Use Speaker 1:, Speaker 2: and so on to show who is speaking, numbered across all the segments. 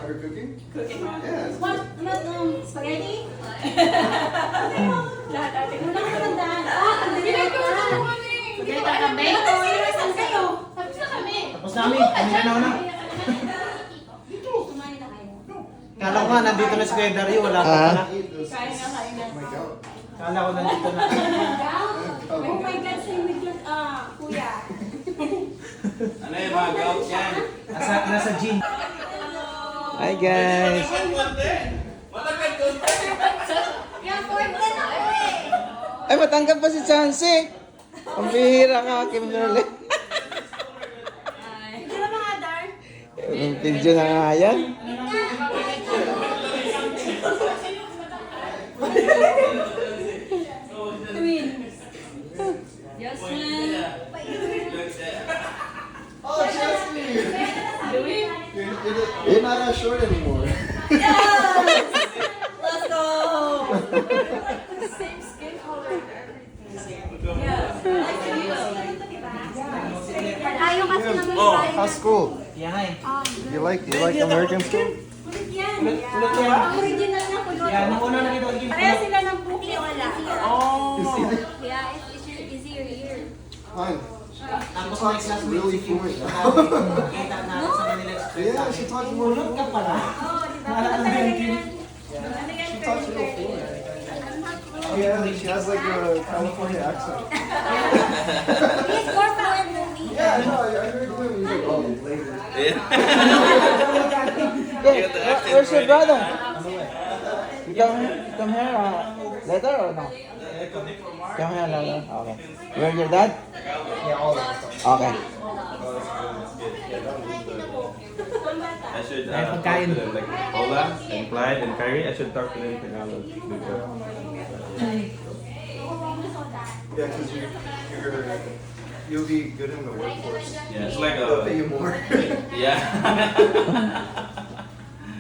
Speaker 1: her cooking?
Speaker 2: Cooking mo?
Speaker 1: Yeah.
Speaker 3: What? Spaghetti?
Speaker 2: Lahat atin.
Speaker 3: Wala ka tandaan. Ang
Speaker 2: Pinag ko
Speaker 3: ka.
Speaker 2: sa kami.
Speaker 3: Spaghetti ka kami? Saan kayo?
Speaker 2: Tapos na kami.
Speaker 4: Tapos namin, kami na nauna.
Speaker 3: Kumain na kayo.
Speaker 4: Kala ko nga, nandito na si Kuya Dario, wala pa pala.
Speaker 1: Eat this.
Speaker 2: Kain na, kain na.
Speaker 1: Oh my god.
Speaker 4: Kala ko nandito na.
Speaker 3: Oh my God, same with your, kuya.
Speaker 5: Ano yung mga gout yan?
Speaker 4: Nasa gym.
Speaker 6: Hi guys.
Speaker 5: Matagal konti.
Speaker 3: Yeah, 14 na ako eh.
Speaker 6: Ay, matanggap pa si Chansey. Ang bihira ka, Kim Norle.
Speaker 3: Hindi na mga Dar.
Speaker 6: Ang video na nga yan.
Speaker 3: Yes, man.
Speaker 1: Oh, Jasmine!
Speaker 2: Louis?
Speaker 1: You're not that short anymore.
Speaker 3: Let's go.
Speaker 2: Same skin color and everything.
Speaker 3: Tayo kasi naman
Speaker 5: Oh,
Speaker 3: tayo.
Speaker 1: How's school?
Speaker 4: Yan nga eh.
Speaker 1: You like American school?
Speaker 3: Ulit yan.
Speaker 4: Ulit yan.
Speaker 3: Ang original na kulot.
Speaker 4: Yan, nung una nakita ko yung
Speaker 3: Pareha sila ng buki. Wala.
Speaker 4: Oh!
Speaker 3: Yeah, it's easier here.
Speaker 1: Fine.
Speaker 4: Tapos
Speaker 1: She talks
Speaker 4: next last
Speaker 1: really
Speaker 4: week,
Speaker 1: fluent now.
Speaker 4: kita natin sa kanila express.
Speaker 1: Yeah, she talks more.
Speaker 4: Ulot ka pala.
Speaker 3: Oo, di ba?
Speaker 4: Naalala mo
Speaker 3: Talaga
Speaker 4: yun, Kim?
Speaker 3: yan. Ano yan,
Speaker 1: She talks real
Speaker 3: very
Speaker 1: fluent.
Speaker 3: I'm not fluent.
Speaker 1: Oh yeah, she has like a California accent.
Speaker 3: He's more fluent than me.
Speaker 1: Yeah, no, I heard him. He's like, oh, later.
Speaker 6: Where's your brother? You come here later or no? Come here later. Okay. Where your dad?
Speaker 1: Yeah, all that stuff.
Speaker 6: Okay.
Speaker 5: I should
Speaker 4: Ay, pagkain.
Speaker 5: talk to them like Ola and Clyde and Kyrie. I should talk to them in Tagalog.
Speaker 1: Yeah, because you'll be good in the workforce.
Speaker 5: Yeah, it's like
Speaker 1: They'll pay
Speaker 5: a
Speaker 1: you more.
Speaker 5: yeah.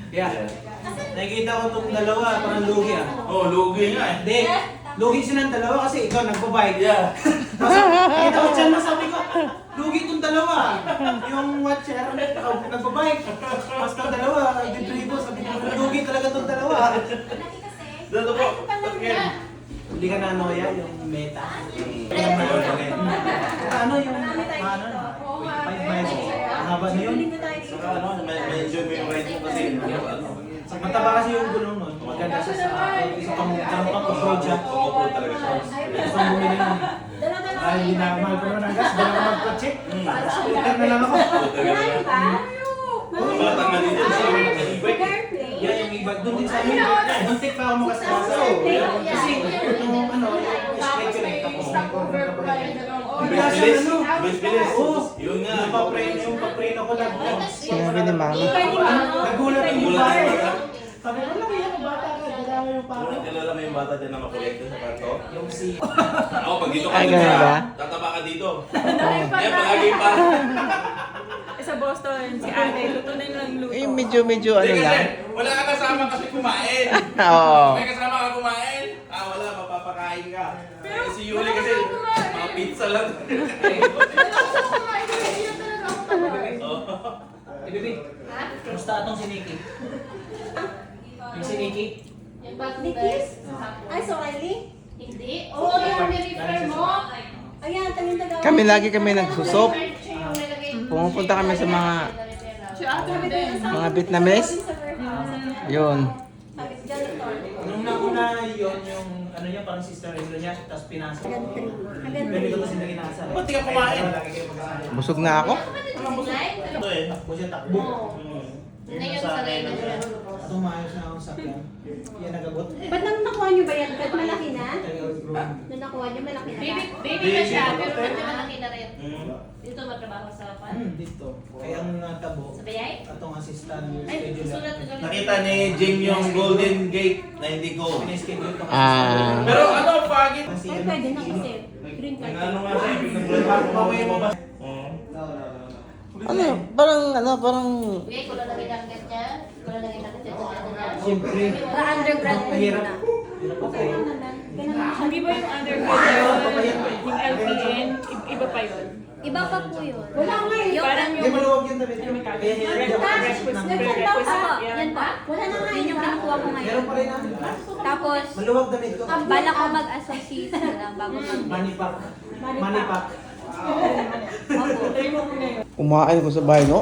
Speaker 4: Yeah. Nakikita ko itong dalawa, parang lugi ah.
Speaker 5: Oh, lugi nga eh.
Speaker 4: Hindi, lugi silang dalawa kasi ikaw nagbabike.
Speaker 5: Yeah.
Speaker 4: Nakita ko dyan, nasabi ko, lugi itong dalawa. Yung watcher, nagbabike. Tapos itong dalawa, nag-dribble. Sabi ko, lugi talaga itong dalawa.
Speaker 5: Dito po. Again.
Speaker 4: Hindi ka na noya, yung meta. Ano yung, ano, 5 miles. Ang haba na yun.
Speaker 5: Saka ano, medyo may ride mo kasi ano.
Speaker 4: Mataba kasi yung gulong nun. Maganda siya sa pang-project.
Speaker 5: Pag-upro talaga siya.
Speaker 4: Gusto mo bumili nun. Ay, hindi na mahal ko naman ang gas. Dala ko magpa-check. Scooter na lang ako.
Speaker 3: Marami ba?
Speaker 5: Bata nga din yan.
Speaker 3: Airplane.
Speaker 4: Yan yung iba. Doon din sa amin. Buntik pa ako makasama. Kasi yung ano, yung schedule tapos
Speaker 2: Stopover ko kayo dalawang
Speaker 4: bigla
Speaker 2: oras.
Speaker 4: siya ano.
Speaker 5: Bilis.
Speaker 4: Oo.
Speaker 5: Yun nga.
Speaker 4: Yung pa-train ako lang.
Speaker 6: Sinabi ni Mama.
Speaker 4: Nagulat yung
Speaker 5: Nagulat
Speaker 4: bar.
Speaker 5: yung bata.
Speaker 4: Sabi ko lang yan, bata ka. Dalawa yung paro.
Speaker 5: Kilala mo yung bata dyan na makulit sa kanto?
Speaker 4: Yung si...
Speaker 5: Ako, pag dito ka
Speaker 6: Ay, ganun ba?
Speaker 5: tataba ka dito.
Speaker 2: Ay,
Speaker 5: Kaya palagi pa.
Speaker 2: Sa Boston, si ate, luto na lang luto.
Speaker 6: Eh, medyo ano
Speaker 5: Hindi kasi,
Speaker 6: lang.
Speaker 5: wala ka kasama kasi kumain.
Speaker 6: Oo.
Speaker 5: May kasama ka kumain? Wala, mapapakain ka. Eh, si Yuli kasi, mga pizza lang.
Speaker 4: Eh, baby. Kamusta atong si Nikki? Yung si Nikki?
Speaker 3: Nikis? Ay, so Riley?
Speaker 2: Hindi. Oo, yung nirefer mo.
Speaker 3: Ayan, tanging taga.
Speaker 6: Kami lagi kami nagsusop. Pumupunta kami sa mga Vietnamese. Yun.
Speaker 4: Nung nauna yun, yung ano niya, parang sister-in-law niya, tapos pinasa ko. Pero ito kasi naging nasa.
Speaker 5: Ba't di ka kumain?
Speaker 4: Lagi kayo magkasama.
Speaker 6: Busog na ako.
Speaker 5: Ito eh.
Speaker 4: Takbo siya, takbo.
Speaker 2: Ngayon sa ngayon na
Speaker 4: At umayos na akong sakyan. Yan nagabot.
Speaker 3: Ba't nang nakuha niyo ba yan? Ba't malaki na?
Speaker 4: Tagal-grown.
Speaker 3: Nung nakuha niyo, malaki na ba?
Speaker 2: Baby na siya, pero medyo malaki na rin. Dito magtrabaho sa
Speaker 4: Dito. Kaya ang natabo,
Speaker 2: Sa bayay?
Speaker 4: atong assistant
Speaker 2: Ay,
Speaker 4: schedule.
Speaker 2: sulat na ganun.
Speaker 5: Nakita ni Jing yung Golden Gate na hindi ko.
Speaker 4: Pinaschedule itong
Speaker 6: Ah.
Speaker 5: Pero ano, pagit?
Speaker 3: Ay, pwede na kasi. Green card.
Speaker 5: Ano nga siya, pinag-pawin mo ba?
Speaker 6: Ano, parang
Speaker 2: Okay, kung lalagay jacket niya, kung lalagay jacket niya.
Speaker 4: Siyempre,
Speaker 3: Para undergrad mo
Speaker 4: mahirap.
Speaker 3: na. Okay lang naman. Ganun lang siya.
Speaker 2: Hindi ba yung undergrad yun, yung LPN, iba pa yun?
Speaker 7: Iba pa po yun.
Speaker 3: Wala nga eh.
Speaker 2: Parang
Speaker 4: Hindi
Speaker 2: yung
Speaker 4: maluwag yung damit ko.
Speaker 7: Opo, yan pa.
Speaker 3: Wala na nga
Speaker 7: Yun yung kinukuha ko
Speaker 4: Meron
Speaker 7: ngayon.
Speaker 4: pa rin namin.
Speaker 7: Tapos,
Speaker 4: Maluwag damit ko.
Speaker 7: bala ko mag-associate na bago mag
Speaker 4: Manipak. Manipak.
Speaker 7: Opo.
Speaker 6: Kumain ko sa bahay, no?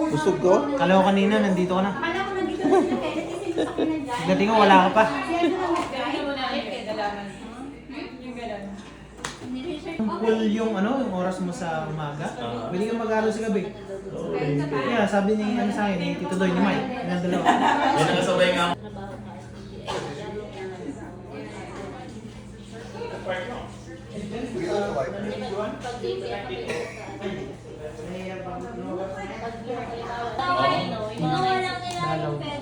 Speaker 6: Busog ko.
Speaker 4: Kala ko kanina, nandito ka na.
Speaker 3: Kala ko nandito na sila kaya natisip sa akin ng guy.
Speaker 4: Dating ko, wala ka pa.
Speaker 3: Si ano lang nag-guy?
Speaker 4: Full yung yung oras mo sa umaga. Pwede kang mag-aaral sa gabi. Kaya sabi ni sa akin, ni Tito Doy, ni Mike, yung dalawa.
Speaker 5: Yan ang kasabay nga.
Speaker 7: Kinuha lang nila yung pera